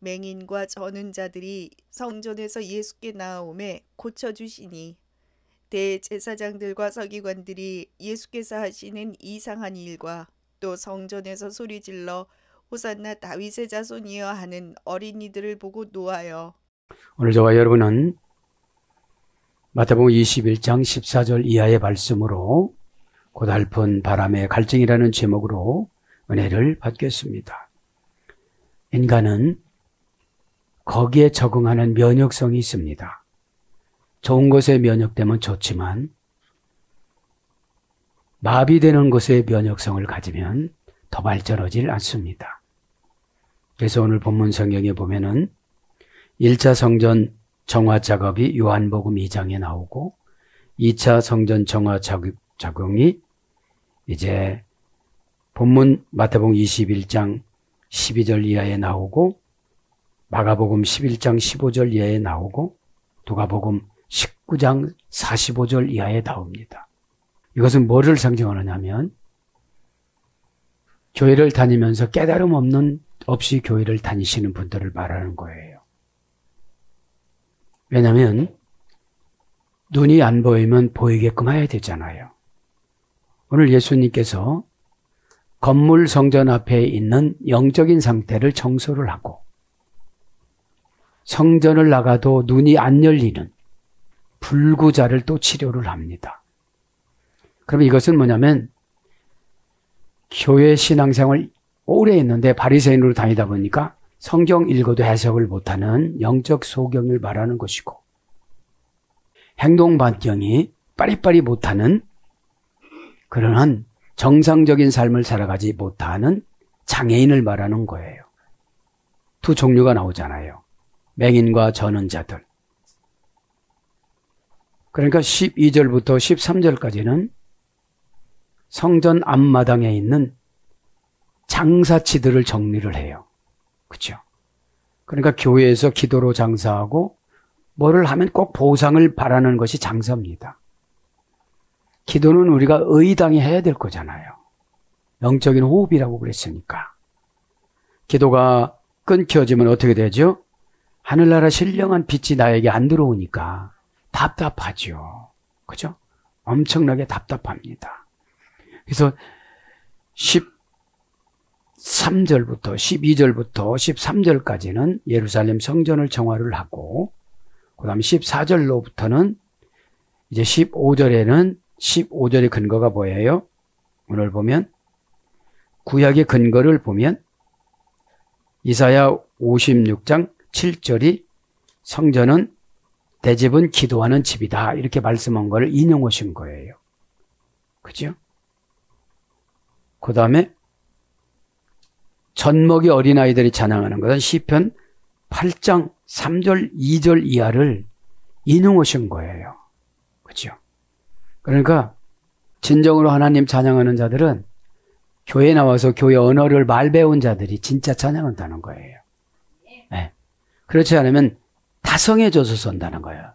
맹인과 저는 자들이 성전에서 예수께 나아오매 고쳐주시니 대제사장들과 서기관들이 예수께서 하시는 이상한 일과 또 성전에서 소리질러 호산나 다윗의 자손이여 하는 어린이들을 보고 노하여. 오늘 저와 여러분은 마태복음 21장 14절 이하의 말씀으로 고달픈 바람의 갈증이라는 제목으로 은혜를 받겠습니다. 인간은 거기에 적응하는 면역성이 있습니다. 좋은 것에 면역되면 좋지만 마비되는 것에 면역성을 가지면 더 발전하지 않습니다. 그래서 오늘 본문 성경에 보면은 1차 성전 정화 작업이 요한복음 2장에 나오고 2차 성전 정화 작업이 이제 본문 마태복음 21장 12절 이하에 나오고 마가복음 11장 15절 이하에 나오고 누가복음 19장 45절 이하에 나옵니다. 이것은 뭐를 상징하느냐 하면 교회를 다니면서 깨달음 없이 교회를 다니시는 분들을 말하는 거예요. 왜냐하면 눈이 안 보이면 보이게끔 해야 되잖아요. 오늘 예수님께서 건물 성전 앞에 있는 영적인 상태를 청소를 하고 성전을 나가도 눈이 안 열리는 불구자를 또 치료를 합니다. 그럼 이것은 뭐냐면 교회 신앙생활 오래 했는데 바리새인으로 다니다 보니까 성경 읽어도 해석을 못하는 영적 소경을 말하는 것이고 행동 반경이 빠리빠리 못하는 그러한 정상적인 삶을 살아가지 못하는 장애인을 말하는 거예요. 두 종류가 나오잖아요. 맹인과 저는 자들. 그러니까 12절부터 13절까지는 성전 앞마당에 있는 장사치들을 정리를 해요. 그렇죠? 그러니까 교회에서 기도로 장사하고 뭐를 하면 꼭 보상을 바라는 것이 장사입니다. 기도는 우리가 의당히 해야 될 거잖아요. 영적인 호흡이라고 그랬으니까. 기도가 끊겨지면 어떻게 되죠? 하늘나라 신령한 빛이 나에게 안 들어오니까 답답하죠. 그죠? 엄청나게 답답합니다. 그래서 13절부터 12절부터 13절까지는 예루살렘 성전을 정화를 하고 그 다음에 14절로부터는 이제 15절의 근거가 뭐예요? 오늘 보면 구약의 근거를 보면 이사야 56장 7절이 성전은 대집은 기도하는 집이다 이렇게 말씀한 걸 인용하신 거예요. 그죠? 그 다음에 젖먹이 어린아이들이 찬양하는 것은 시편 8장 3절 2절 이하를 인용하신 거예요. 그죠? 그러니까 진정으로 하나님 찬양하는 자들은 교회에 나와서 교회 언어를 말 배운 자들이 진짜 찬양한다는 거예요. 네. 그렇지 않으면 다성해져서 선다는 거예요.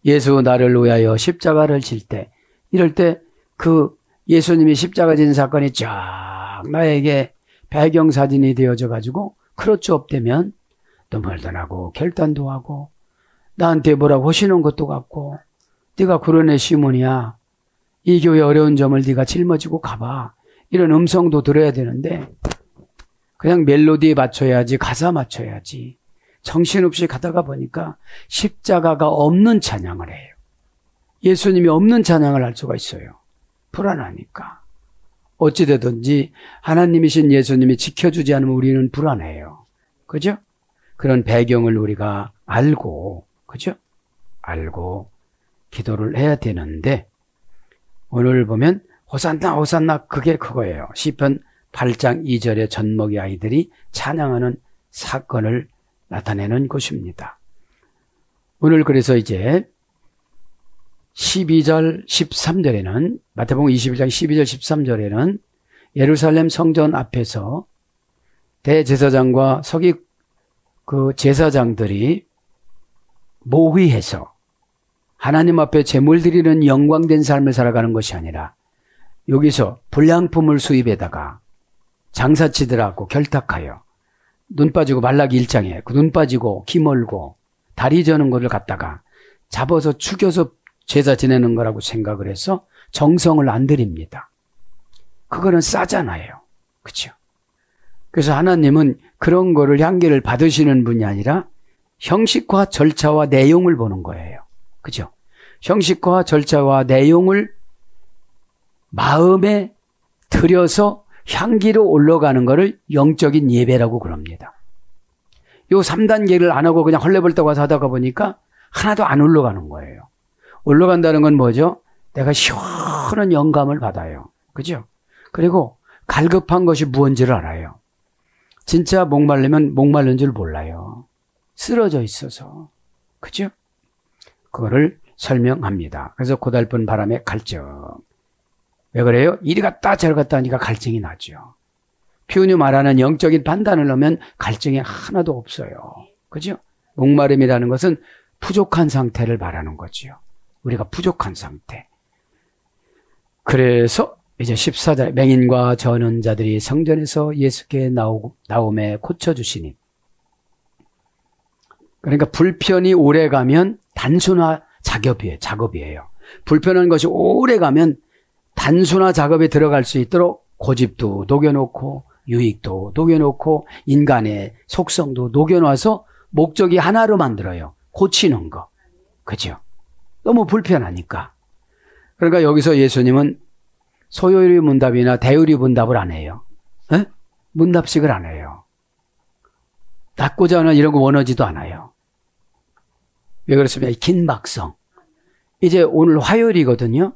예수 나를 위하여 십자가를 질 때 이럴 때 그 예수님이 십자가 진 사건이 쫙 나에게 배경사진이 되어져 가지고 크로치 업되면 눈물도 나고 결단도 하고 나한테 뭐라고 하시는 것도 같고 네가 그런 애 시몬이야. 이 교회 어려운 점을 네가 짊어지고 가봐. 이런 음성도 들어야 되는데 그냥 멜로디에 맞춰야지 가사 맞춰야지 정신없이 가다가 보니까 십자가가 없는 찬양을 해요. 예수님이 없는 찬양을 할 수가 있어요. 불안하니까. 어찌되든지 하나님이신 예수님이 지켜주지 않으면 우리는 불안해요. 그죠? 그런 배경을 우리가 알고, 그죠? 알고 기도를 해야 되는데 오늘 보면 호산나 호산나 그게 그거예요. 시편 8장 2절의 젖먹이 아이들이 찬양하는 사건을 나타내는 것입니다. 오늘 그래서 이제 12절 13절에는 마태복음 21장 12절 13절에는 예루살렘 성전 앞에서 대제사장과 그 제사장들이 모의해서 하나님 앞에 제물 드리는 영광된 삶을 살아가는 것이 아니라 여기서 불량품을 수입에다가 장사치들하고 결탁하여 눈 빠지고 말라기 1장에 그 눈 빠지고 기 멀고 다리 저는 것을 갖다가 잡아서 죽여서 제사 지내는 거라고 생각을 해서 정성을 안 드립니다. 그거는 싸잖아요. 그렇죠? 그래서 하나님은 그런 거를 향기를 받으시는 분이 아니라 형식과 절차와 내용을 보는 거예요. 그죠? 형식과 절차와 내용을 마음에 들여서 향기로 올라가는 거를 영적인 예배라고 그럽니다. 요 3단계를 안 하고 그냥 헐레벌떡 와서 하다가 보니까 하나도 안 올라가는 거예요. 올라간다는 건 뭐죠? 내가 시원한 영감을 받아요. 그죠? 그리고 갈급한 것이 무언지를 알아요. 진짜 목말르면 목말른 줄 몰라요. 쓰러져 있어서. 그죠? 그거를 설명합니다. 그래서 고달픈 바람에 갈증. 왜 그래요? 이리 갔다 저리 갔다 하니까 갈증이 나죠. 표현이 말하는 영적인 판단을 넣으면 갈증이 하나도 없어요. 그죠? 목마름이라는 것은 부족한 상태를 말하는 거지요. 우리가 부족한 상태. 그래서 이제 14절 맹인과 저는 자들이 성전에서 예수께 나옴에 고쳐주시니. 그러니까 불편이 오래 가면 단순화 작업이에요. 불편한 것이 오래 가면 단순화 작업에 들어갈 수 있도록 고집도 녹여놓고 유익도 녹여놓고 인간의 속성도 녹여놔서 목적이 하나로 만들어요. 고치는 거. 그죠? 너무 불편하니까. 그러니까 여기서 예수님은 소요리 문답이나 대유리 문답을 안 해요. 에? 문답식을 안 해요. 낫고자 하는 이런 거 원하지도 않아요. 왜 그렇습니까? 긴박성. 이제 오늘 화요일이거든요.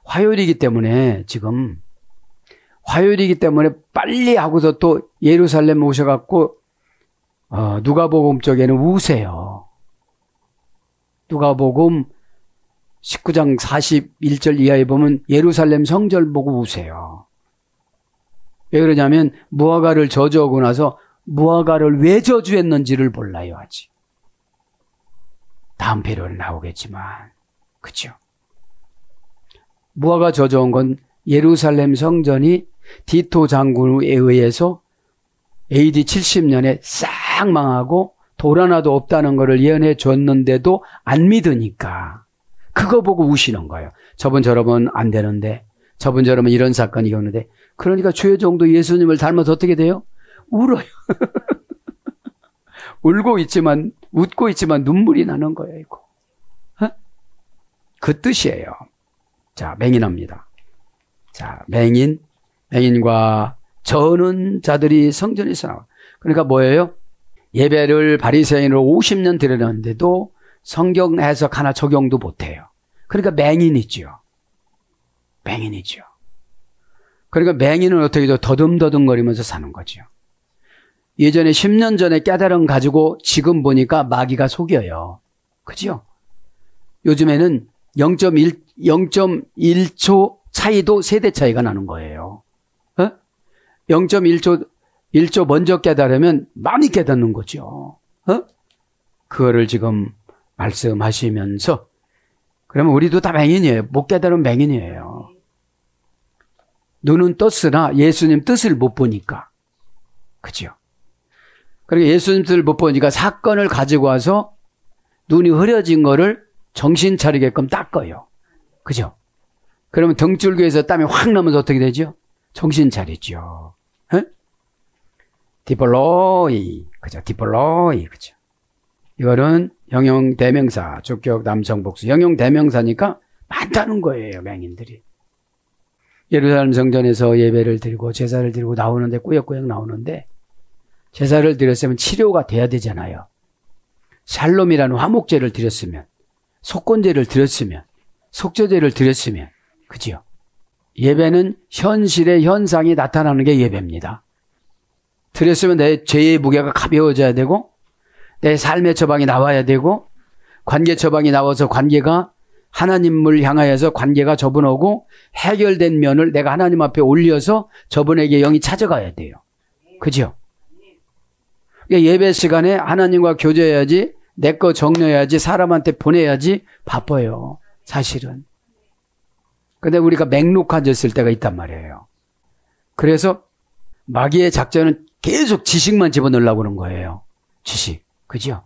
화요일이기 때문에 지금 화요일이기 때문에 빨리 하고서 또 예루살렘 오셔갖고 누가복음 쪽에는 우세요. 누가복음 19장 41절 이하에 보면 예루살렘 성전 보고 우세요. 왜 그러냐면 무화과를 저주하고 나서 무화과를 왜 저주했는지를 몰라요 아직. 다음 페이지에 나오겠지만 그렇죠. 무화과 저주한 건 예루살렘 성전이 디토 장군에 의해서 AD 70년에 싹 망하고 돌 하나도 없다는 것을 예언해 줬는데도 안 믿으니까 그거 보고 우시는 거예요. 저분 안 되는데 저분 이런 사건이 있는데 그러니까 최종도 예수님을 닮아서 어떻게 돼요? 울어요. 울고 있지만 웃고 있지만 눈물이 나는 거예요. 이거. 그 뜻이에요. 자, 맹인합니다. 자, 맹인과 저는 자들이 성전에서 나와. 그러니까 뭐예요? 예배를 바리새인으로 50년 드렸는데도 성경 해석 하나 적용도 못해요. 그러니까 맹인이죠. 그러니까 맹인은 어떻게 해서 더듬더듬거리면서 사는 거죠. 예전에 10년 전에 깨달음 가지고 지금 보니까 마귀가 속여요. 그죠? 요즘에는 0.1초 차이도 세대 차이가 나는 거예요. 0.1초 먼저 깨달으면 많이 깨닫는 거죠. 그거를 지금 말씀하시면서 그러면 우리도 다 맹인이에요. 못 깨달으면 맹인이에요. 눈은 떴으나 예수님 뜻을 못 보니까. 그죠? 그러니까 예수님 뜻을 못 보니까 사건을 가지고 와서 눈이 흐려진 거를 정신 차리게끔 닦아요. 그죠? 그러면 등줄기에서 땀이 확 나면서 어떻게 되죠? 정신 차리죠. 디폴로이. 그죠? 디폴로이. 그죠? 이거는 형용 대명사, 주격 남성 복수. 형용 대명사니까 많다는 거예요, 맹인들이. 예루살렘 성전에서 예배를 드리고 제사를 드리고 나오는데 꾸역꾸역 나오는데 제사를 드렸으면 치료가 돼야 되잖아요. 샬롬이라는 화목제를 드렸으면 속건제를 드렸으면 속죄제를 드렸으면 그죠? 예배는 현실의 현상이 나타나는 게 예배입니다. 드렸으면 내 죄의 무게가 가벼워져야 되고 내 삶의 처방이 나와야 되고 관계 처방이 나와서 관계가 하나님을 향하여서 관계가 저분하고 해결된 면을 내가 하나님 앞에 올려서 저분에게 영이 찾아가야 돼요. 그죠? 예배 시간에 하나님과 교제해야지 내 거 정리해야지 사람한테 보내야지 바빠요. 사실은. 근데 우리가 맹록해졌을 때가 있단 말이에요. 그래서 마귀의 작전은 계속 지식만 집어넣으려고 그런 거예요. 지식. 그죠?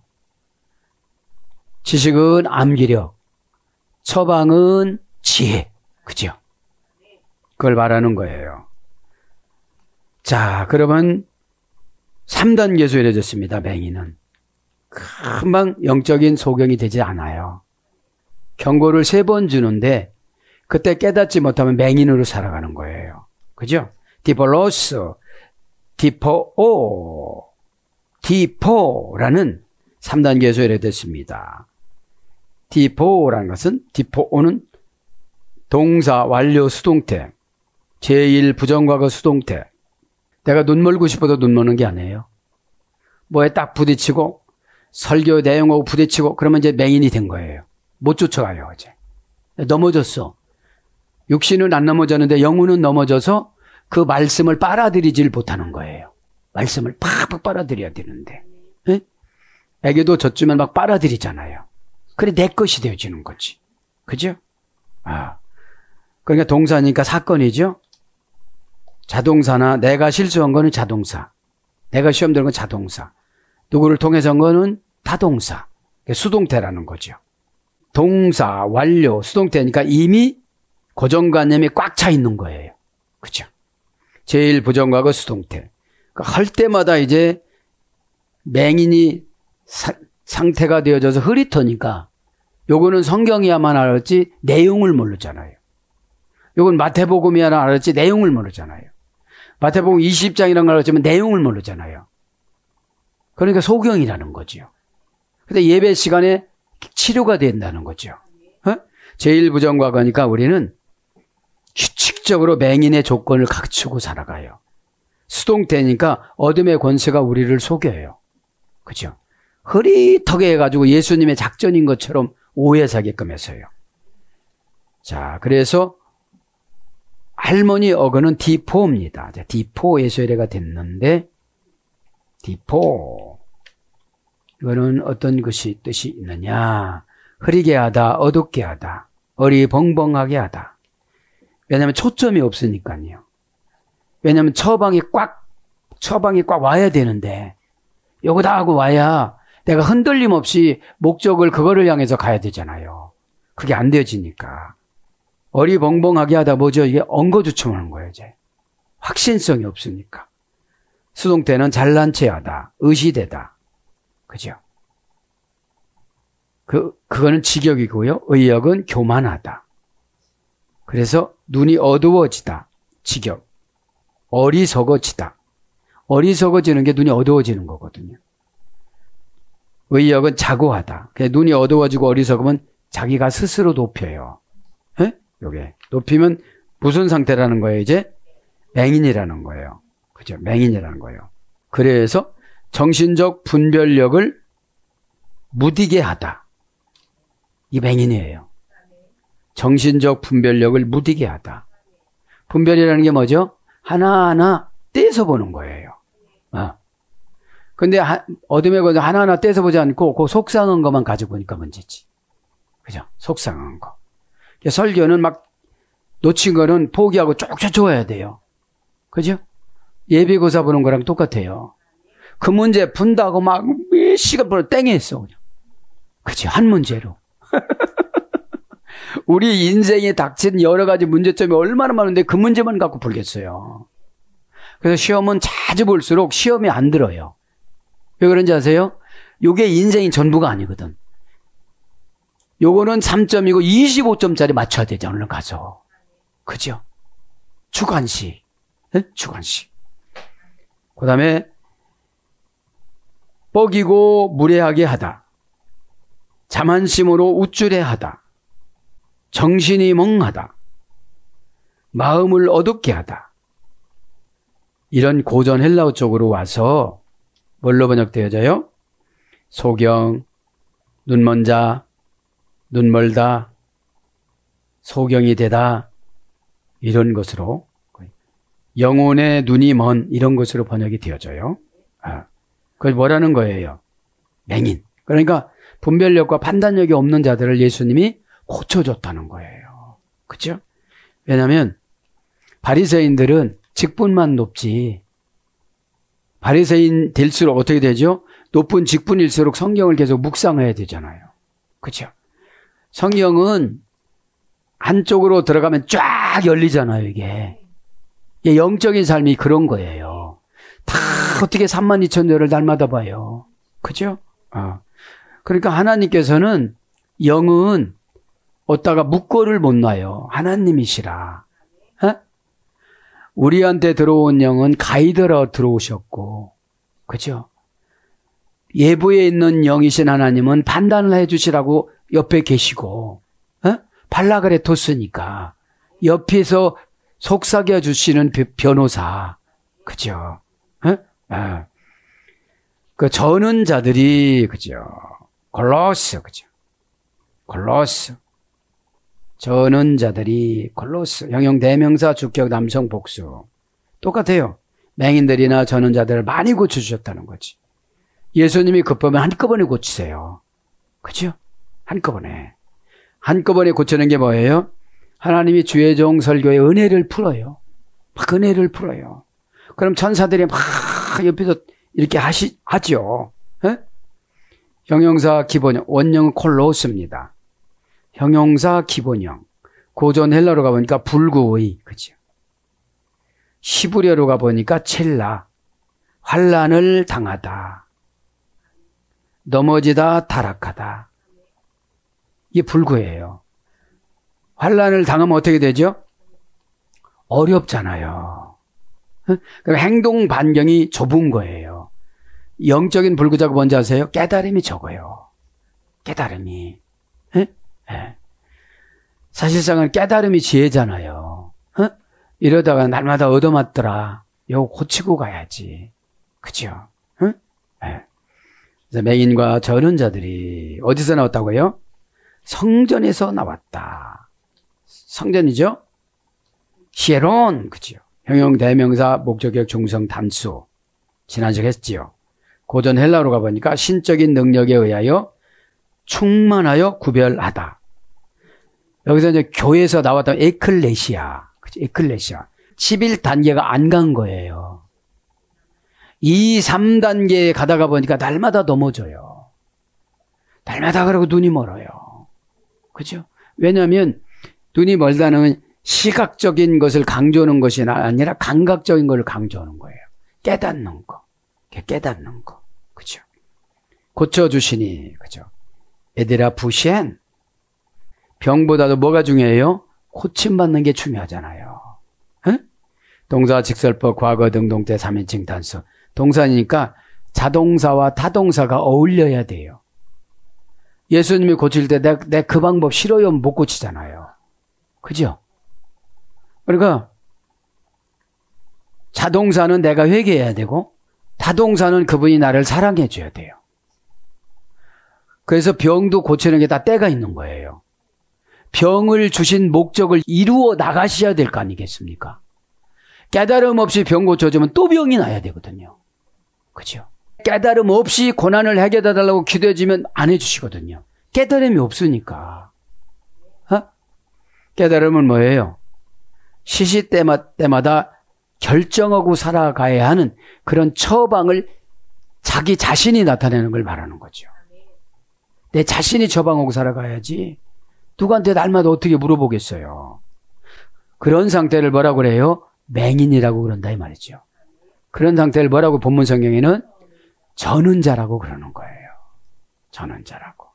지식은 암기력, 처방은 지혜. 그죠? 그걸 말하는 거예요. 자, 그러면 3단계에서 이루어졌습니다. 맹인은. 금방 영적인 소경이 되지 않아요. 경고를 3번 주는데 그때 깨닫지 못하면 맹인으로 살아가는 거예요. 그죠? 디폴로스, 디포오, 디포라는 3단계에서 이루어졌습니다. 디포라는 것은, 디포오는 동사, 완료, 수동태, 제1부정과거 수동태. 내가 눈 멀고 싶어도 눈 머는 게 아니에요. 뭐에 딱 부딪히고 설교 내용하고 부딪히고 그러면 이제 맹인이 된 거예요. 못 쫓아가요. 이제 넘어졌어. 육신은 안 넘어졌는데 영혼은 넘어져서 그 말씀을 빨아들이질 못하는 거예요. 말씀을 팍팍 빨아들여야 되는데, 네? 애기도 젖주면 막 빨아들이잖아요. 그래 내 것이 되어지는 거지. 그죠? 그러니까 동사니까 사건이죠. 자동사나 내가 실수한 거는 자동사, 내가 시험 들은 건 자동사, 누구를 통해서 한 거는 타동사, 수동태라는 거죠. 동사, 완료, 수동태니까 이미 고정관념이 꽉 차 있는 거예요. 그죠? 제1부정과거 수동태. 그러니까 할 때마다 이제 맹인이 상태가 되어져서 흐릿하니까 요거는 성경이야만 알았지 내용을 모르잖아요. 요건 마태복음이야만 알았지 내용을 모르잖아요. 마태복음 20장이라는 걸 알았지만 내용을 모르잖아요. 그러니까 소경이라는 거죠. 근데 예배 시간에 치료가 된다는 거죠. 제1부정과거니까 우리는 규칙적으로 맹인의 조건을 갖추고 살아가요. 수동태니까 어둠의 권세가 우리를 속여요. 그죠? 흐릿하게 해가지고 예수님의 작전인 것처럼 오해사게끔 해서요. 자, 그래서 할머니 어거는 디포입니다. 디포에서 예래가 됐는데, 디포. 이거는 어떤 것이 뜻이 있느냐. 흐리게 하다, 어둡게 하다, 어리벙벙하게 하다. 왜냐하면 초점이 없으니까요. 왜냐하면 처방이 꽉 와야 되는데, 요거다 하고 와야 내가 흔들림 없이 목적을 그거를 향해서 가야 되잖아요. 그게 안 되어지니까. 어리벙벙하게 하다 뭐죠? 이게 엉거주춤하는 거예요, 이제. 확신성이 없으니까. 수동태는 잘난 체 하다, 의시되다. 그죠? 그거는 직역이고요. 의역은 교만하다. 그래서 눈이 어두워지다. 직역. 어리석어지다. 어리석어지는 게 눈이 어두워지는 거거든요. 의역은 자고하다. 눈이 어두워지고 어리석으면 자기가 스스로 높여요. 에? 요게. 높이면 무슨 상태라는 거예요, 이제? 맹인이라는 거예요. 그죠? 맹인이라는 거예요. 그래서 정신적 분별력을 무디게 하다. 이 맹인이에요. 정신적 분별력을 무디게 하다. 분별이라는 게 뭐죠? 하나하나 떼서 보는 거예요. 근데 어둠의 것을 하나하나 떼서 보지 않고 그 속상한 것만 가지고 보니까 문제지. 그죠? 속상한 거. 설교는 막 놓친 거는 포기하고 쭉쭉 줘야 돼요. 그죠? 예비고사 보는 거랑 똑같아요. 그 문제 푼다고 막 몇 시간 벌어 땡했어. 그냥. 그치? 한 문제로. 우리 인생에 닥친 여러 가지 문제점이 얼마나 많은데 그 문제만 갖고 풀겠어요. 그래서 시험은 자주 볼수록 시험이 안 들어요. 왜 그런지 아세요? 요게 인생이 전부가 아니거든. 요거는 3점이고 25점짜리 맞춰야 되죠. 얼른 가서. 그죠? 주관식. 네? 주관식. 그 다음에 뻐기고 무례하게 하다. 자만심으로 우쭐해 하다. 정신이 멍하다. 마음을 어둡게 하다. 이런 고전 헬라어 쪽으로 와서 뭘로 번역되어져요? 소경, 눈먼 자, 눈멀다, 소경이 되다, 이런 것으로 영혼의 눈이 먼 이런 것으로 번역이 되어져요. 그걸 뭐라는 거예요? 맹인. 그러니까 분별력과 판단력이 없는 자들을 예수님이 고쳐줬다는 거예요. 그렇죠? 왜냐하면 바리새인들은 직분만 높지 바리새인 될수록 어떻게 되죠? 높은 직분일수록 성경을 계속 묵상해야 되잖아요. 그렇죠? 성경은 한쪽으로 들어가면 쫙 열리잖아요, 이게. 영적인 삶이 그런 거예요. 다 어떻게 32,000대를 날마다 봐요. 그죠? 그러니까 하나님께서는 영은 어디다가 묶어를 못 놔요. 하나님이시라. 우리한테 들어온 영은 가이드로 들어오셨고, 그죠? 예부에 있는 영이신 하나님은 판단을 해주시라고 옆에 계시고, 발라그레 토스니까 옆에서 속삭여 주시는 변호사, 그죠? 그 저는 자들이, 그죠? 골로스, 그죠? 골로스. 저는 자들이 골로스. 형용 대명사 주격 남성 복수. 똑같아요. 맹인들이나 저는 자들을 많이 고쳐주셨다는 거지. 예수님이 급하면 한꺼번에 고치세요. 그죠? 한꺼번에. 한꺼번에 고치는 게 뭐예요? 하나님이 주의 종 설교에 은혜를 풀어요. 막 은혜를 풀어요. 그럼 천사들이 막 옆에서 이렇게 하죠. 에? 형용사 기본형, 원형은 콜로스입니다. 형용사 기본형. 고전 헬라로 가보니까 불구의, 그죠? 시브리어로 가보니까 첼라. 환난을 당하다. 넘어지다, 타락하다. 이게 불구예요. 환난을 당하면 어떻게 되죠? 어렵잖아요. 그럼 행동 반경이 좁은 거예요. 영적인 불구자가 뭔지 아세요? 깨달음이 적어요. 깨달음이. 사실상은 깨달음이 지혜잖아요. 이러다가 날마다 얻어맞더라. 이거 고치고 가야지. 그죠? 그래서 맹인과 저는 자들이 어디서 나왔다고요? 성전에서 나왔다. 성전이죠? 시에론, 그죠? 형용 대명사 목적격 중성 단수. 지난주에 했지요. 고전 헬라로 가보니까 신적인 능력에 의하여 충만하여 구별하다. 여기서 이제 교회에서 나왔던 에클레시아. 그죠? 에클레시아. 11단계가 안 간 거예요. 2, 3단계에 가다가 보니까 날마다 넘어져요. 날마다 그러고 눈이 멀어요. 그죠? 왜냐하면 눈이 멀다는 시각적인 것을 강조하는 것이 아니라 감각적인 것을 강조하는 거예요. 깨닫는 거. 깨닫는 거. 그죠? 고쳐주시니. 그죠? 에디라 부시엔. 병보다도 뭐가 중요해요? 고침받는 게 중요하잖아요. 동사, 직설법, 과거, 등동태, 3인칭 단수. 동사니까 자동사와 타동사가 어울려야 돼요. 예수님이 고칠 때 내 그 방법 싫어요 못 고치잖아요. 그죠? 그러니까 자동사는 내가 회개해야 되고 타동사는 그분이 나를 사랑해 줘야 돼요. 그래서 병도 고치는 게 다 때가 있는 거예요. 병을 주신 목적을 이루어 나가셔야 될 거 아니겠습니까? 깨달음 없이 병 고쳐주면 또 병이 나야 되거든요. 그죠? 깨달음 없이 고난을 해결해달라고 기도해주면 안 해주시거든요. 깨달음이 없으니까. 깨달음은 뭐예요? 시시때마다 결정하고 살아가야 하는 그런 처방을 자기 자신이 나타내는 걸 말하는 거죠. 내 자신이 처방하고 살아가야지 누구한테 날마다 어떻게 물어보겠어요. 그런 상태를 뭐라고 그래요? 맹인이라고 그런다 이 말이죠. 그런 상태를 뭐라고 본문 성경에는 전은자라고 그러는 거예요. 전은자라고.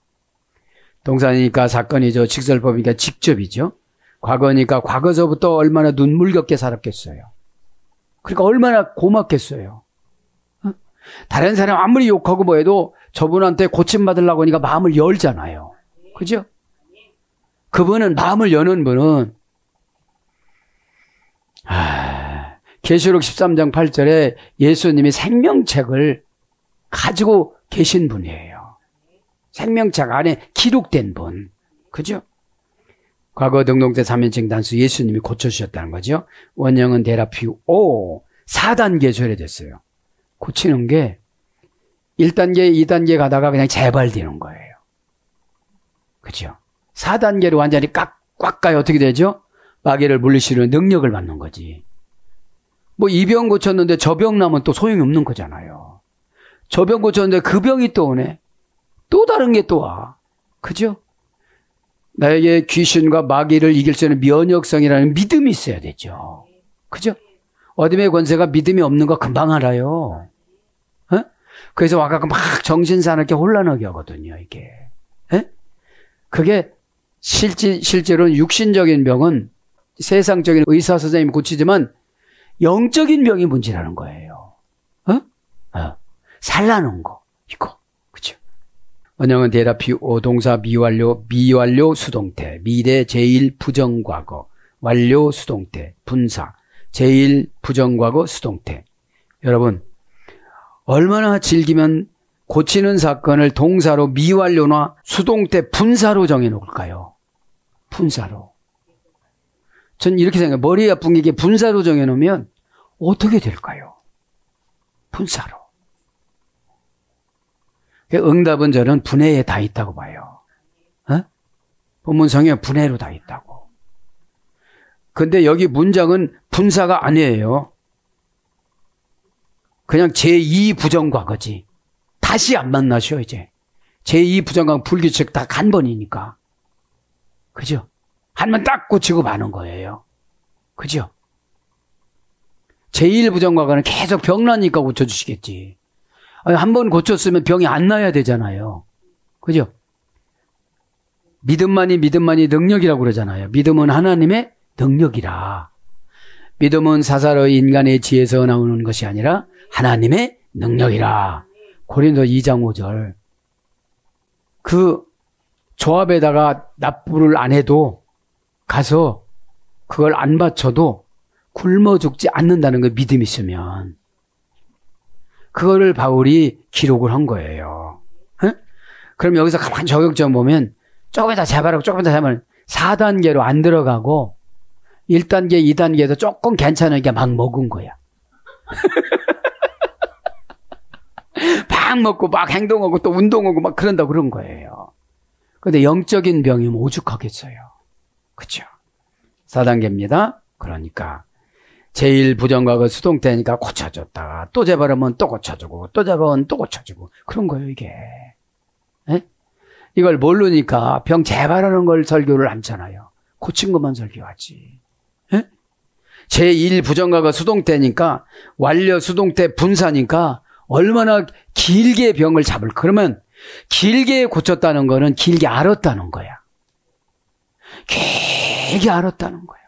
동사니까 사건이죠. 직설법이니까 직접이죠. 과거니까 과거서부터 얼마나 눈물겹게 살았겠어요. 그러니까 얼마나 고맙겠어요. 다른 사람 아무리 욕하고 뭐해도 저분한테 고침받으려고 하니까 마음을 열잖아요. 그죠? 그분은 마음을 여는 분은 계시록 13장 8절에 예수님이 생명책을 가지고 계신 분이에요. 생명책 안에 기록된 분. 그죠? 과거 등동태 3인칭 단수 예수님이 고쳐주셨다는 거죠. 원형은 데라피오 4단계 조례됐어요. 고치는 게 1단계, 2단계 가다가 그냥 재발되는 거예요. 그죠? 4단계로 완전히 꽉 가요. 어떻게 되죠? 마귀를 물리치는 능력을 받는 거지. 뭐 이 병 고쳤는데 저 병 나면 또 소용이 없는 거잖아요. 저 병 고쳤는데 그 병이 또 오네. 또 다른 게 또 와. 그죠? 나에게 귀신과 마귀를 이길 수 있는 면역성이라는 믿음이 있어야 되죠. 그죠? 어둠의 권세가 믿음이 없는 거 금방 알아요. 어? 그래서 와갖고 막 정신사납게 혼란하게 하거든요, 이게. 에? 그게 실제로는 육신적인 병은 세상적인 의사 선생님이 고치지만 영적인 병이 문제라는 거예요. 살라는 거, 이거. 그죠? 원형은 대라피오 동사 미완료, 미완료 수동태, 미래 제1 부정과거, 완료 수동태, 분사, 제1 부정과거 수동태. 여러분, 얼마나 즐기면 고치는 사건을 동사로 미완료나 수동태 분사로 정해놓을까요? 분사로. 전 이렇게 생각해요. 머리 아픈 게 분사로 정해놓으면 어떻게 될까요? 분사로. 응답은 저는 분해에 다 있다고 봐요. 본문성에 분해로 다 있다고. 근데 여기 문장은 분사가 아니에요. 그냥 제2 부정과거지. 다시 안 만나셔, 이제. 제2 부정과거 불규칙 딱 한 번이니까. 그죠? 한 번 딱 고치고 마는 거예요. 그죠? 제1 부정과거는 계속 병 나니까 고쳐주시겠지. 한 번 고쳤으면 병이 안 나야 되잖아요. 그죠? 믿음만이 능력이라고 그러잖아요. 믿음은 하나님의 능력이라. 믿음은 사사로이 인간의 지혜에서 나오는 것이 아니라 하나님의 능력이라. 고린도 2장 5절. 그 조합에다가 납부를 안 해도 가서 그걸 안 바쳐도 굶어 죽지 않는다는 거 믿음이 있으면. 그거를 바울이 기록을 한 거예요. 그럼 여기서 가만히 저격점 보면 조금 더 재발하고 조금 더 재발하고 4단계로 안 들어가고 1단계, 2단계도 조금 괜찮으니까 막 먹은 거야. 막 먹고 막 행동하고 또 운동하고 막 그런다고 그런 거예요. 근데 영적인 병이면 오죽하겠어요. 그렇죠? 4단계입니다. 그러니까 제1 부정과거 수동태니까 고쳐줬다가 또 재발하면 또 고쳐주고 또 재발하면 또 고쳐주고 그런 거예요, 이게. 에? 이걸 모르니까 병 재발하는 걸 설교를 안 하잖아요. 고친 것만 설교하지. 에? 제1 부정과거 수동태니까 완료 수동태 분사니까 얼마나 길게 병을 잡을. 그러면 길게 고쳤다는 거는 길게 알았다는 거야. 길게 알았다는 거예요.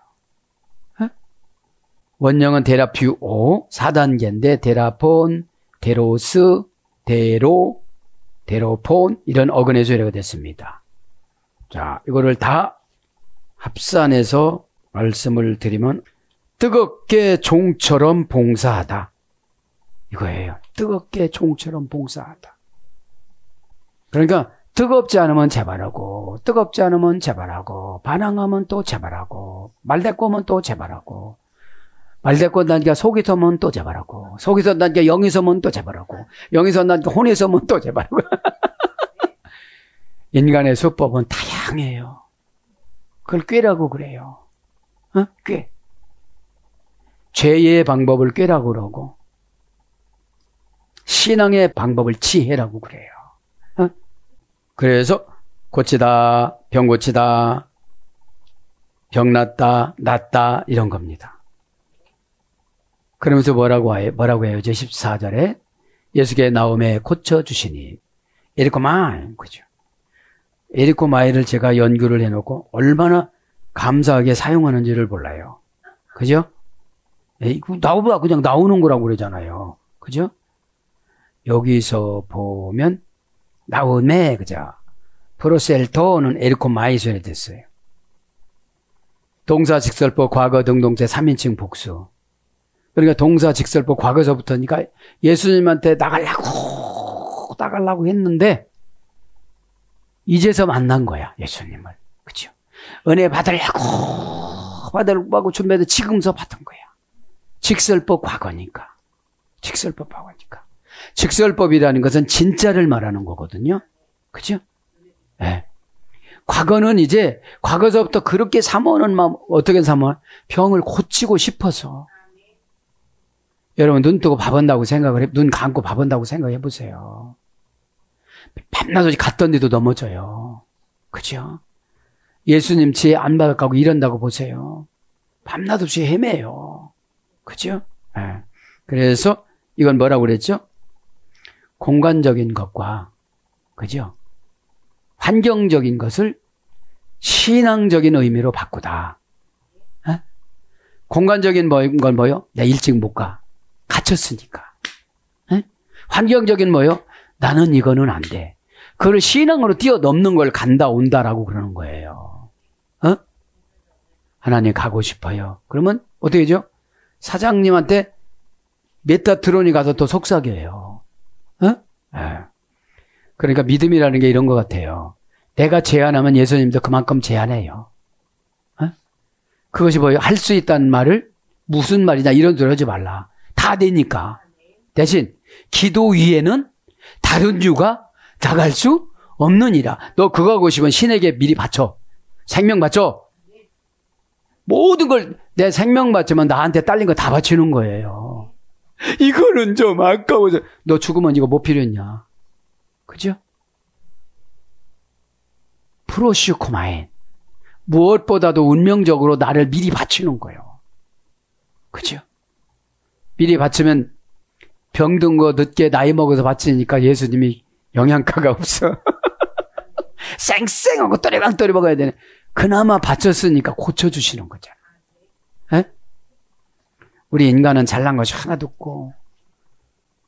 원형은 데라퓨오 4단계인데 데라폰, 데로스, 데로, 데로폰 이런 어근의 조례가 됐습니다. 자, 이거를 다 합산해서 말씀을 드리면 뜨겁게 종처럼 봉사하다. 이거예요. 뜨겁게 종처럼 봉사하다. 그러니까 뜨겁지 않으면 재발하고 뜨겁지 않으면 재발하고 반항하면 또 재발하고 말대꾸면 또 재발하고 말대꾸 나니까 속이 서면 또 재발하고 속이 선다니까 영이 서면 또 재발하고 영이 선다니까 혼이 서면 또 재발하고 인간의 수법은 다양해요. 그걸 꾀라고 그래요. 꾀. 죄의 방법을 꾀라고 그러고 신앙의 방법을 지혜라고 그래요. 그래서 고치다, 병 고치다, 병 낫다 이런 겁니다. 그러면서 뭐라고 해요? 이제 14절에 예수께 나옴에 고쳐주시니 에리코마이, 그죠? 에리코마이를 제가 연구를 해놓고 얼마나 감사하게 사용하는지를 몰라요. 그죠? 나오봐 그냥 나오는 거라고 그러잖아요. 그죠? 여기서 보면 나오메, 그죠? 프로셀토는 에리코마이 소리 됐어요. 동사, 직설법, 과거, 등동태 3인칭 복수. 그러니까 동사, 직설법, 과거서부터니까 예수님한테 나가려고 했는데 이제서 만난 거야, 예수님을. 그죠? 은혜 받으려고 준비해도 지금서 받은 거야. 직설법 과거니까. 직설법이라는 것은 진짜를 말하는 거거든요. 그죠? 네. 과거는 이제 과거서부터 그렇게 사모하는 마음, 어떻게 사모하? 병을 고치고 싶어서. 여러분 눈 뜨고 밥 한다고 눈 감고 밥 한다고 생각해 보세요. 밤낮없이 갔던 데도 넘어져요. 그죠? 예수님 지혜 안 받아가고 이런다고 보세요. 밤낮없이 헤매요. 그죠? 네. 그래서 이건 뭐라고 그랬죠? 공간적인 것과, 그죠? 환경적인 것을 신앙적인 의미로 바꾸다. 네? 공간적인 건 뭐요? 나 일찍 못 가. 갇혔으니까. 네? 환경적인 뭐요? 나는 이거는 안 돼. 그걸 신앙으로 뛰어넘는 걸 간다 온다라고 그러는 거예요. 하나님 가고 싶어요. 그러면 어떻게 되죠? 사장님한테 메타트론이 가서 또 속삭여요. 그러니까 믿음이라는 게 이런 것 같아요. 내가 제안하면 예수님도 그만큼 제안해요. 그것이 뭐예요? 할 수 있다는 말을 무슨 말이냐 이런 소리 하지 말라. 다 되니까. 대신 기도 위에는 다른 유가 나갈 수 없느니라. 너 그거 하고 싶으면 신에게 미리 바쳐. 생명 바쳐. 모든 걸 내 생명 바치면 나한테 딸린 거 다 바치는 거예요. 이거는 좀 아까워서. 너 죽으면 이거 뭐 필요했냐. 그죠? 프로시코마인. 무엇보다도 운명적으로 나를 미리 바치는 거예요. 그죠? 미리 바치면 병든 거 늦게 나이 먹어서 바치니까 예수님이 영양가가 없어. 쌩쌩하고 또리방또리 먹어야 되네. 그나마 바쳤으니까 고쳐주시는 거잖아. 에? 우리 인간은 잘난 것이 하나도 없고,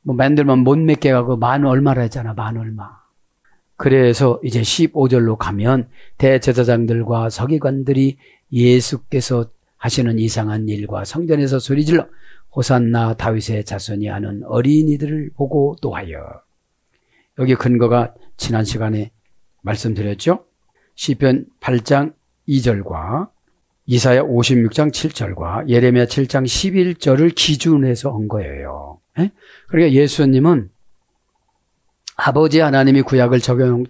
뭐 만들면 못 맺게 가고 만 얼마라 했잖아. 만 얼마. 그래서 이제 15절로 가면 대제사장들과 서기관들이 예수께서 하시는 이상한 일과 성전에서 소리질러 호산나 다윗의 자손이 하는 어린이들을 보고 노하여. 여기 근거가 지난 시간에 말씀드렸죠. 시편 8장 2절과 이사야 56장 7절과 예레미야 7장 11절을 기준해서 온 거예요. 그러니까 예수님은 아버지 하나님이 구약을 적은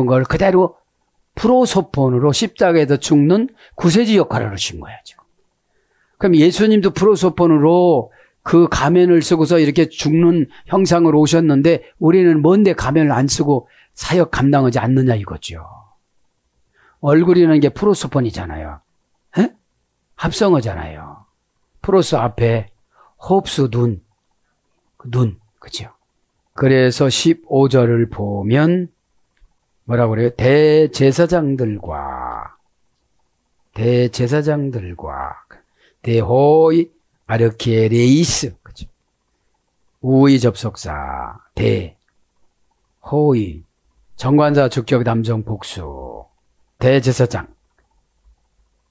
걸 그대로 프로소폰으로 십자가에서 죽는 구세주 역할을 하신 거야, 지금. 그럼 예수님도 프로소폰으로 그 가면을 쓰고서 이렇게 죽는 형상으로 오셨는데 우리는 뭔데 가면을 안 쓰고 사역 감당하지 않느냐 이거죠. 얼굴이라는 게 프로소폰이잖아요. 에? 합성어잖아요. 프로스 앞에 홉스 눈, 그죠? 그래서 15절을 보면 뭐라고 그래요? 대제사장들과 대호이 아르케레이스, 그죠? 우의 접속사 대호이 정관사 주격 남성 복수 대제사장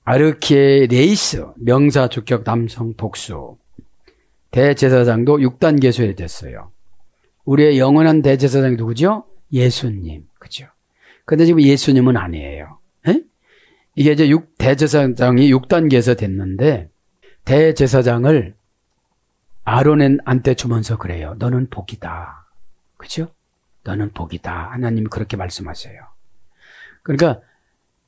아르케레이스 명사 주격 남성 복수 대제사장도 6단계 소외됐어요. 우리의 영원한 대제사장이 누구죠? 예수님, 그죠? 근데 지금 예수님은 아니에요. 에? 이게 이제 대제사장이 6단계에서 됐는데 대제사장을 아론한테 주면서 그래요. 너는 복이다. 그죠? 너는 복이다. 하나님이 그렇게 말씀하세요. 그러니까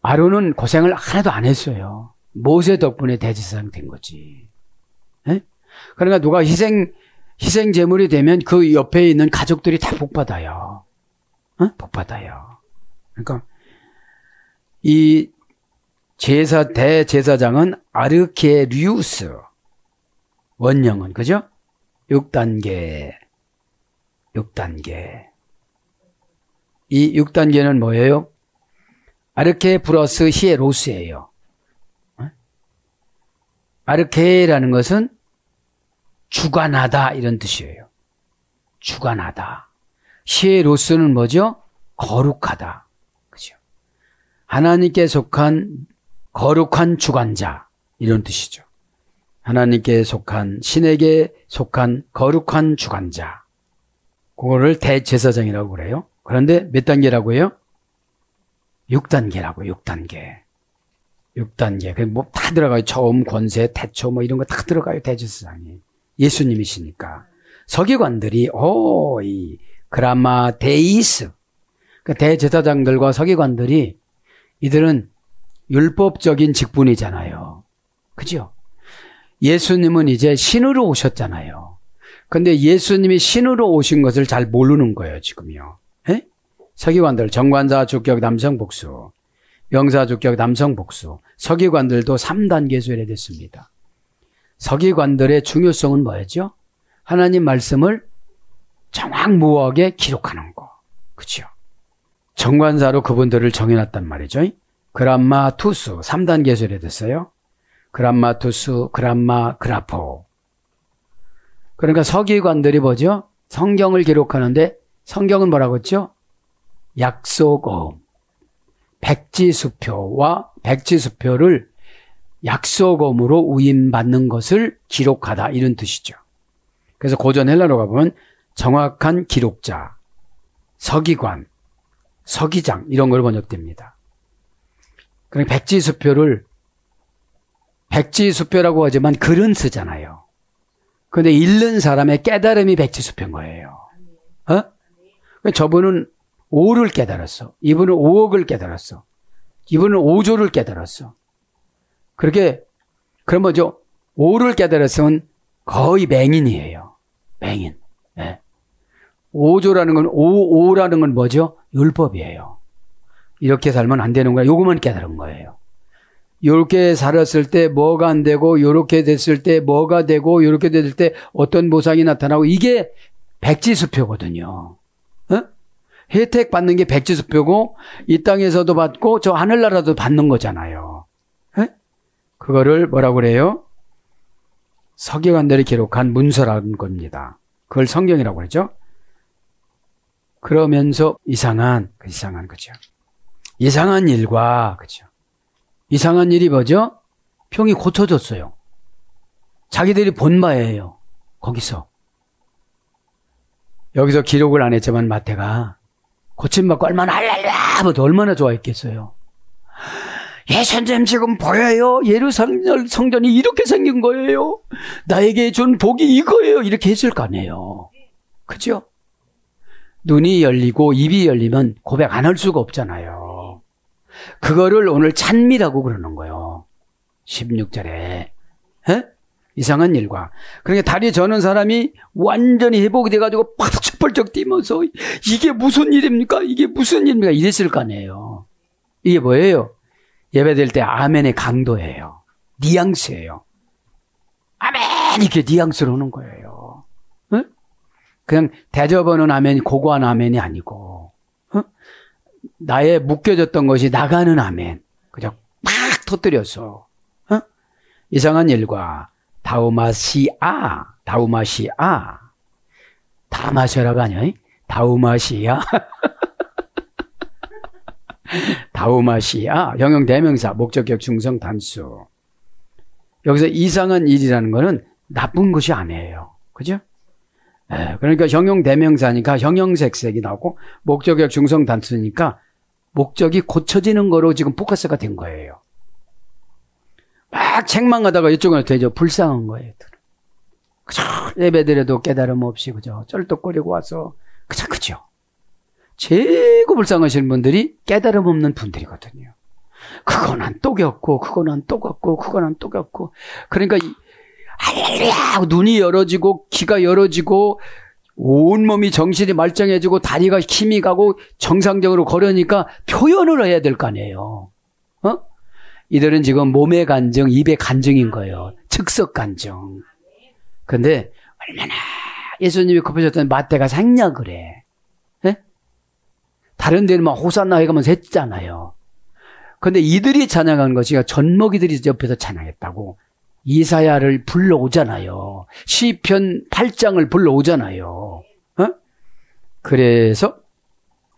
아론은 고생을 하나도 안 했어요. 모세 덕분에 대제사장 된 거지. 에? 그러니까 누가 희생 제물이 되면 그 옆에 있는 가족들이 다 복받아요. 복받아요. 그러니까 이 대제사장은 아르케리우스 원령은 그죠? 6단계. 이 6단계는 뭐예요? 아르케 플러스 히에로스예요. 아르케라는 것은 주관하다 이런 뜻이에요. 주관하다. 히에로스는 뭐죠? 거룩하다. 그죠? 하나님께 속한 거룩한 주관자 이런 뜻이죠. 하나님께 속한 신에게 속한 거룩한 주관자. 그거를 대제사장이라고 그래요. 그런데 몇 단계라고 해요? 6단계라고 6단계. 뭐 다 들어가요. 처음, 권세, 태초 뭐 이런 거 다 들어가요. 대제사장이. 예수님이시니까. 서기관들이 이 그라마 데이스. 그러니까 대제사장들과 서기관들이 이들은 율법적인 직분이잖아요. 그죠? 예수님은 이제 신으로 오셨잖아요. 근데 예수님이 신으로 오신 것을 잘 모르는 거예요, 지금요. 에? 서기관들, 정관사, 주격, 남성, 복수, 명사, 주격, 남성, 복수, 서기관들도 3단계 소외됐습니다. 서기관들의 중요성은 뭐였죠? 하나님 말씀을 정확무하게 기록하는 거. 그렇죠? 정관사로 그분들을 정해놨단 말이죠. 그람마, 투수, 3단계 소외됐어요. 그람마, 투수, 그람마, 그라포. 그러니까 서기관들이 뭐죠? 성경을 기록하는데 성경은 뭐라고 했죠? 약속어. 백지수표와 백지수표를 약속어으로 우임받는 것을 기록하다 이런 뜻이죠. 그래서 고전 헬라로 가보면 정확한 기록자, 서기관, 서기장 이런 걸 번역됩니다. 그러니까 백지수표라고 하지만 글은 쓰잖아요. 그런데 읽는 사람의 깨달음이 백지수표인 거예요. 저분은 5를 깨달았어. 이분은 5억을 깨달았어. 이분은 5조를 깨달았어. 그렇게 그럼 뭐죠? 5를 깨달았으면 거의 맹인이에요. 맹인. 네. 5조라는 건 5라는 건 뭐죠? 율법이에요. 이렇게 살면 안 되는 거야. 요것만 깨달은 거예요. 요렇게 살았을 때 뭐가 안 되고 요렇게 됐을 때 뭐가 되고 요렇게 됐을 때 어떤 보상이 나타나고 이게 백지수표거든요. 혜택 받는 게 백지수표고 이 땅에서도 받고 저 하늘나라도 받는 거잖아요. 그거를 뭐라고 그래요? 서기관들이 기록한 문서라는 겁니다. 그걸 성경이라고 그러죠. 그러면서 이상한 거죠. 이상한 일과 그죠. 이상한 일이 뭐죠? 병이 고쳐졌어요. 자기들이 본 바예요. 거기서. 여기서 기록을 안 했지만 마태가 고침받고 얼마나 할랄라 얼마나 좋아했겠어요. 예, 선생님 지금 보여요. 예루살렘 성전이 이렇게 생긴 거예요. 나에게 준 복이 이거예요. 이렇게 했을 거 아니에요. 그죠? 눈이 열리고 입이 열리면 고백 안 할 수가 없잖아요. 그거를 오늘 찬미라고 그러는 거예요. 16절에. 에? 이상한 일과. 그러니까 다리 저는 사람이 완전히 회복이 돼가지고 펄쩍펄쩍 뛰면서 이게 무슨 일입니까? 이게 무슨 일입니까? 이랬을 거 아니에요. 이게 뭐예요? 예배될 때 아멘의 강도예요. 뉘앙스예요. 아멘! 이렇게 뉘앙스로 오는 거예요. 에? 그냥 대접하는 아멘이 고고한 아멘이 아니고 나의 묶여졌던 것이 나가는 아멘. 그냥 팍 터뜨려서 이상한 일과 다우마시아 다마셔라가 아니야. 다우마시아 다우마시아 형용 대명사 목적격 중성 단수. 여기서 이상한 일이라는 거는 나쁜 것이 아니에요. 그죠? 그러니까 형용 대명사니까 형용색색이 나오고 목적격 중성 단수니까 목적이 고쳐지는 거로 지금 포커스가 된 거예요. 막 책망하다가 이쪽은 되죠. 불쌍한 거예요. 그죠? 예배드려도 깨달음 없이 그죠? 쩔뚝거리고 와서 그죠? 최고 불쌍하신 분들이 깨달음 없는 분들이거든요. 그거 난 또 겪고 그거 난 또 겪고 그거 난 또 겪고 그러니까 할렐루야 눈이 열어지고 귀가 열어지고 온몸이 정신이 말짱해지고 다리가 힘이 가고 정상적으로 걸으니까 표현을 해야 될 거 아니에요. 이들은 지금 몸의 간증, 입의 간증인 거예요. 즉석 간증. 근데 얼마나 예수님이 급하셨던 마태가 생략을 해. 다른 데는 막 호산나 해가면서 했잖아요. 근데 이들이 찬양한 것이 젖먹이들이 옆에서 찬양했다고 이사야를 불러오잖아요. 시편 8장을 불러오잖아요. 그래서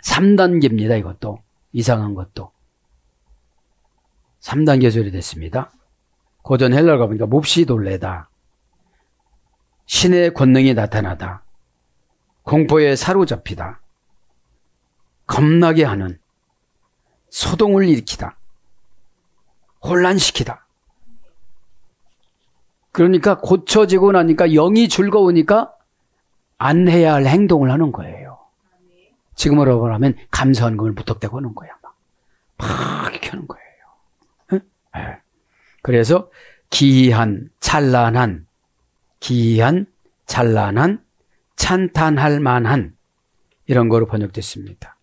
3단계입니다. 이것도 이상한 것도 3단계 소리 됐습니다. 고전 헬라어 가보니까 몹시 놀래다, 신의 권능이 나타나다, 공포에 사로잡히다, 겁나게 하는, 소동을 일으키다, 혼란시키다. 그러니까 고쳐지고 나니까 영이 즐거우니까 안 해야 할 행동을 하는 거예요. 지금으로 말하면 감사원금을 무턱대고 하는 거야. 막 이렇게 하는 거예요. 네. 그래서 기이한 찬란한 찬탄할 만한 이런 거로 번역됐습니다.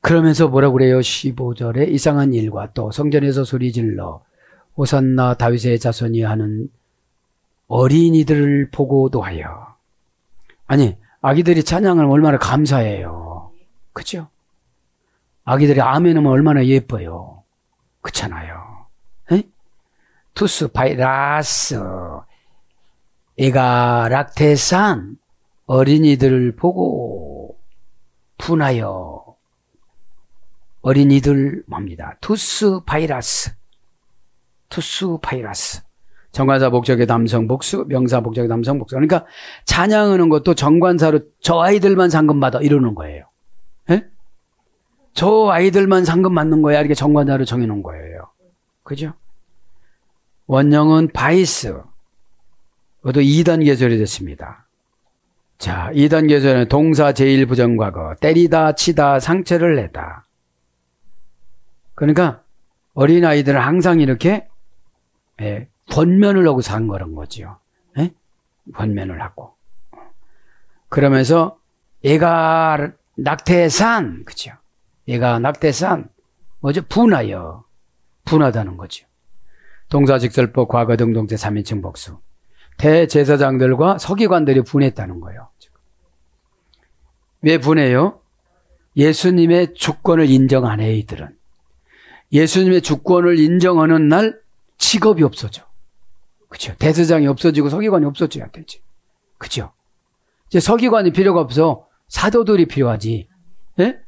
그러면서 뭐라고 그래요? 15절에 이상한 일과 또 성전에서 소리질러 호산나 다윗의 자손이 하는 어린이들을 보고 노하여. 아니, 아기들이 찬양을 얼마나 감사해요. 그죠? 아기들이 아멘 하면 얼마나 예뻐요. 그렇잖아요. 에? 투스 바이라스 에가락테산 어린이들을 보고 분하여. 어린이들 뭡니다. 투스 바이라스. 정관사 복적의 남성 복수, 명사 복적의 남성 복수. 그러니까 찬양하는 것도 정관사로 저 아이들만 상금 받아 이러는 거예요. 에? 저 아이들만 상금 받는 거야. 이렇게 정관사로 정해놓은 거예요. 그죠? 원형은 바이스. 그것도 2단 계절이 됐습니다. 자, 2단 계절은 동사 제1부정과거, 때리다, 치다, 상처를 내다. 그러니까 어린아이들은 항상 이렇게 권면을 하고 산 거란 거죠. 예? 권면을 하고. 그러면서 얘가 낙태산, 그죠? 얘가 낙태산, 뭐죠? 분하여. 분하다는 거죠. 동사직설법 과거 등동태 3인칭 복수. 대제사장들과 서기관들이 분했다는 거예요. 왜 분해요? 예수님의 주권을 인정 안 해, 이들은. 예수님의 주권을 인정하는 날 직업이 없어져. 그죠? 대제사장이 없어지고 서기관이 없어져야 되지. 그죠? 이제 서기관이 필요가 없어. 사도들이 필요하지. 예?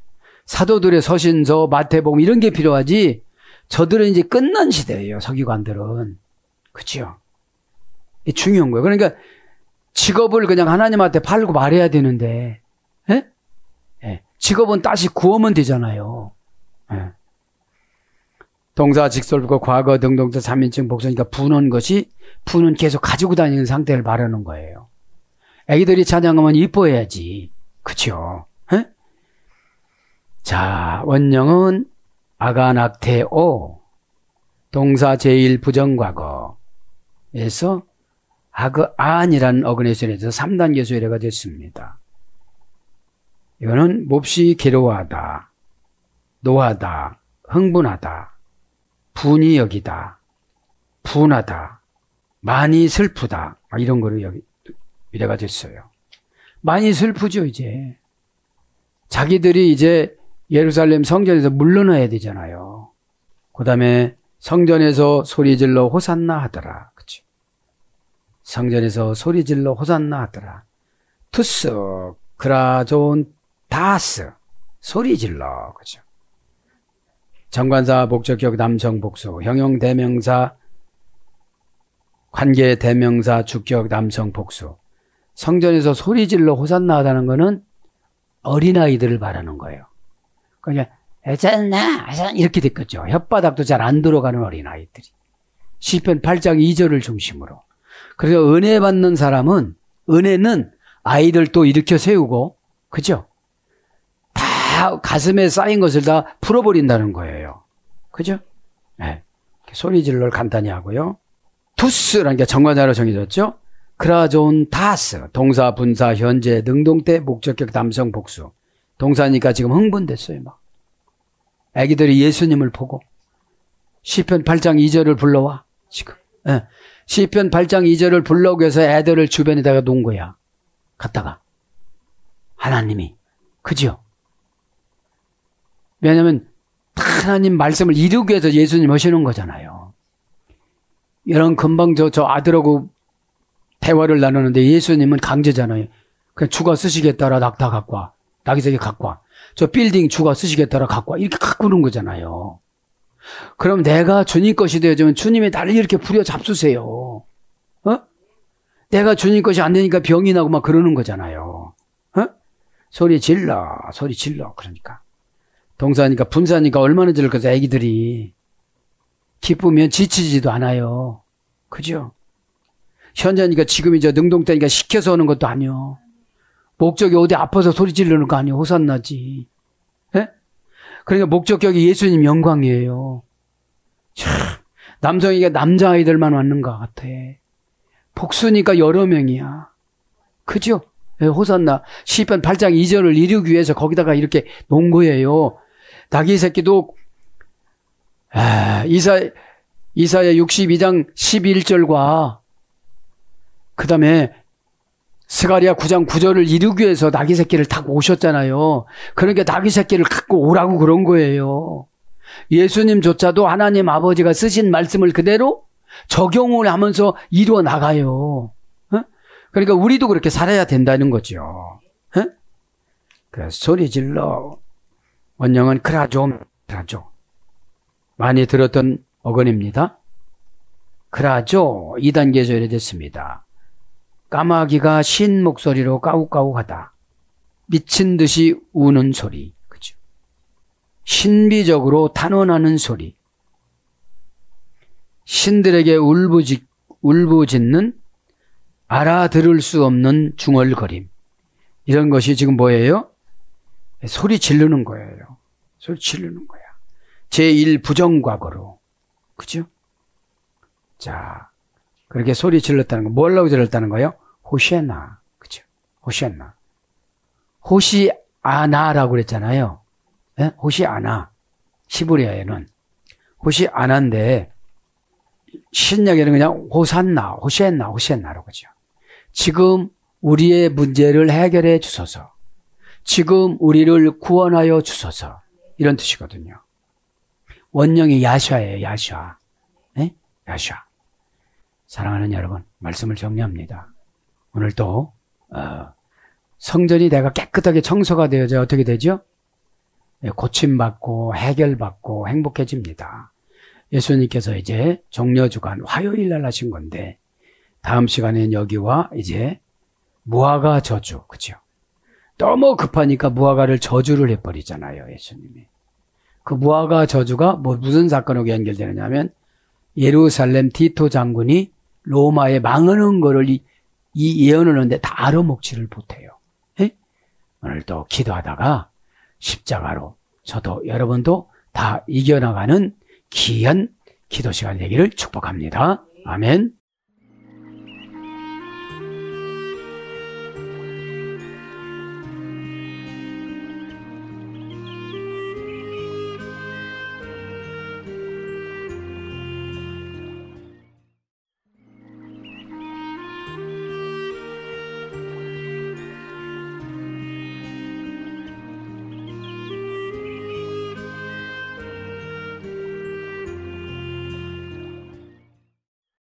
사도들의 서신서, 마태복음 이런 게 필요하지. 저들은 이제 끝난 시대예요. 서기관들은. 그죠? 이게 중요한 거예요. 그러니까 직업을 그냥 하나님한테 팔고 말해야 되는데, 예? 예. 직업은 다시 구하면 되잖아요. 예. 동사 직설과 과거 등동태 3인칭 복수니까 부는 것이 부는 계속 가지고 다니는 상태를 말하는 거예요. 애기들이 찬양하면 이뻐해야지. 그렇죠? 자, 원형은 아가낙테오 동사 제1 부정과거에서 아그안이라는 어그네이션에서 3단 계수례가 됐습니다. 이거는 몹시 괴로워하다, 노하다, 흥분하다, 분이 여기다, 분하다, 많이 슬프다, 이런 거로 여기 미래가 됐어요. 많이 슬프죠, 이제. 자기들이 이제 예루살렘 성전에서 물러나야 되잖아요. 그 다음에 성전에서 소리질러 호산나 하더라. 그치? 성전에서 소리질러 호산나 하더라. 투스, 그라존, 다스, 소리질러. 그죠? 정관사 목적격 남성 복수, 형용 대명사, 관계 대명사 주격 남성 복수. 성전에서 소리질러 호산나 하다는 거는 어린아이들을 말하는 거예요. 그냥 애짠나 이렇게 됐겠죠. 혓바닥도 잘 안 들어가는 어린아이들이. 시편 8장 2절을 중심으로. 그래서 은혜 받는 사람은 은혜는 아이들도 일으켜 세우고, 그죠? 다 가슴에 쌓인 것을 다 풀어버린다는 거예요. 그죠? 네. 소리질러를 간단히 하고요. 투스라는 게 정관사로 정해졌죠. 그라존 다스, 동사, 분사, 현재, 능동태, 목적격, 남성, 복수. 동사니까 지금 흥분됐어요, 막. 애기들이 예수님을 보고 시편 8장 2절을 불러와, 지금. 네. 시편 8장 2절을 불러오기 위해서 애들을 주변에다가 놓은 거야. 갔다가. 하나님이. 그죠? 왜냐면 하나님 말씀을 이루기 위해서 예수님 오시는 거잖아요. 여러분 금방 저 아들하고 대화를 나누는데 예수님은 강제잖아요. 그냥 주가 쓰시겠다라 낙타 갖고 와. 낙이석이 갖고 와. 저 빌딩 주가 쓰시겠다라 갖고 와. 이렇게 갖고 오는 거잖아요. 그럼 내가 주님 것이 되어주면 주님이 나를 이렇게 부려 잡수세요. 어? 내가 주님 것이 안 되니까 병이 나고 막 그러는 거잖아요. 어? 소리 질러. 그러니까. 동사니까 분사니까 얼마나 질러서 애기들이 기쁘면 지치지도 않아요. 그죠? 현재니까 지금이 저 능동태니까 시켜서 오는 것도 아니요. 목적이 어디 아파서 소리 지르는 거 아니요. 호산나지. 예? 그러니까 목적격이 예수님 영광이에요. 참, 남성이가 남자아이들만 왔는 것 같아. 복수니까 여러 명이야. 그죠? 호산나 시편 8장 2절을 이루기 위해서 거기다가 이렇게 놓은 거예요. 나귀 새끼도 이사야 62장 11절과 그 다음에 스가랴 9장 9절을 이루기 위해서 나귀 새끼를 타고 오셨잖아요. 그러니까 나귀 새끼를 갖고 오라고 그런 거예요. 예수님조차도 하나님 아버지가 쓰신 말씀을 그대로 적용을 하면서 이루어 나가요. 그러니까 우리도 그렇게 살아야 된다는 거죠. 그래서 소리 질러. 원형은 크라조. 많이 들었던 어근입니다. 크라조 2단계에서 이래 됐습니다. 까마귀가 신 목소리로 까욱까욱하다. 미친 듯이 우는 소리. 그죠? 신비적으로 탄원하는 소리. 신들에게 울부짖는 알아들을 수 없는 중얼거림. 이런 것이 지금 뭐예요? 소리 지르는 거예요. 소리 지르는 거야. 제1 부정과거로. 그죠? 자, 그렇게 소리 질렀다는 거. 뭐 하려고 질렀다는 거예요? 호시아나. 그죠? 호시아나. 호시아나라고 그랬잖아요. 네? 호시아나. 시브리아에는. 호시아나인데, 신약에는 그냥 호산나, 호시아나라고 그죠? 지금 우리의 문제를 해결해 주소서. 지금 우리를 구원하여 주소서. 이런 뜻이거든요. 원형이 야샤예요, 야샤. 네? 야샤. 사랑하는 여러분, 말씀을 정리합니다. 오늘 또 성전이 내가 깨끗하게 청소가 되어져 어떻게 되죠? 고침받고 해결받고 행복해집니다. 예수님께서 이제 종려주간 화요일 날 하신 건데 다음 시간에는 여기와 이제 무화과 저주, 그죠? 너무 급하니까 무화과를 저주를 해버리잖아요, 예수님이. 그 무화과 저주가 무슨 사건하고 연결되느냐 하면 예루살렘 디토 장군이 로마에 망하는 거를 이 예언을 하는데 다 알아먹지를 못해요. 에? 오늘 또 기도하다가 십자가로 저도 여러분도 다 이겨나가는 귀한 기도 시간 되기를 축복합니다. 아멘.